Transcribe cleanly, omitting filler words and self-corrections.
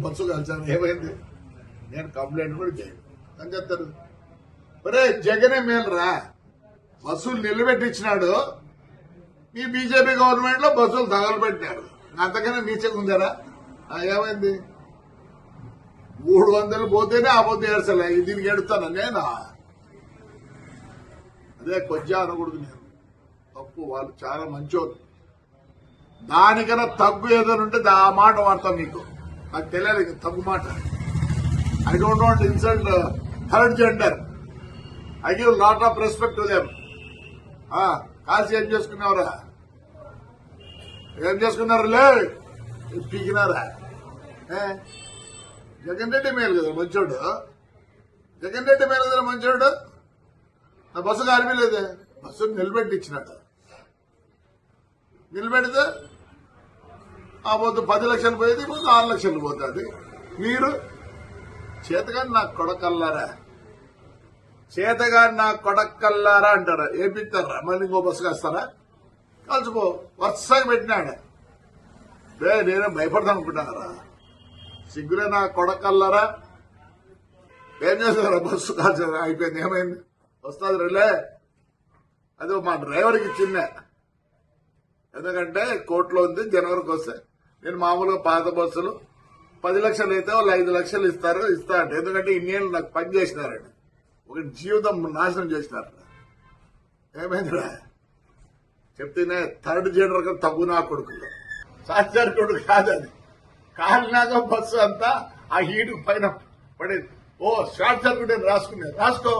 Bus కలిసాను ఏమైంది? నేను complaint కూడా చేయను అని చెప్తారు. ఒరే జగనే మేలురా, బస్సులు నిలబెట్టించినాడు. మీ బీజేపీ గవర్నమెంట్ లో బస్సులు తగలబెట్టినాడు. అంతకన్నా నీచగా ఉందారా? ఏమైంది? 300 పోతేనే ఆ పొద్దు ఏడ్చలే, దీనికి ఎడుతాను నేను. అదే కొంచెం అనకూడదు నేను, తప్పు. వాళ్ళు చాలా మంచోళ్ళు. దానికన్నా తగ్గు ఏదైనా ఉంటే ఆ మాట వాడతాం. మీకు నాకు తెలియదు తగ్గు మాట. I don't want insult third gender. I give lot of respect to them. కాల్సి ఏం చేసుకున్నావురా? ఏం చేసుకున్నారులే? పీకినారా? జగన్ రెడ్డి మేలు కదా మంచోడు. జగన్ రెడ్డి మేలు కదా మంచోడు. నా బస్సు కారిపోలేదే, బస్సు నిలబెట్టించినట్టు. నిలబెడితే ఆ పొద్దు 10 లక్షలు పోయేది, ఇప్పుడు 6 లక్షలు పోతుంది. మీరు చేతగాని నాకు కొడకల్లారా, చేతగాని నాకు కొడకల్లారా అంటారా? ఏపిస్తారా? మళ్ళీ ఇంకో బస్సు కాస్తారా? కలిసిపో. వరుసగా పెట్టినాడు. నేనే భయపడతాను అనుకుంటున్నారా? సిగ్గులే నా కొడకల్లారా. ఏం చేస్తారా? బస్సు కాల్చా అయిపోయింది. ఏమైంది? వస్తుంది రిలే. అది మా డ్రైవర్కి చిన్న, ఎందుకంటే కోర్టులో ఉంది. జనవరికి వస్తే నేను మామూలుగా పాత బస్సులు 10 లక్షలు అయితే వాళ్ళు 5 లక్షలు ఇస్తా అంటే, ఎందుకంటే ఇన్నేళ్ళు నాకు పని చేసినారండి. ఒక జీవితం నాశనం చేసినారు. ఏమైందిరా? చెప్తేనే థర్డ్ జెండర్ గా తగ్గు నా కొడుకులు. సాక్షార్ కొడుకు కాదు అది. కాలినాక బస్సు అంతా ఆ హీటు పైన పడేది. ఓ షార్ట్ సర్క్యూట్ రాసుకునే రాసుకో.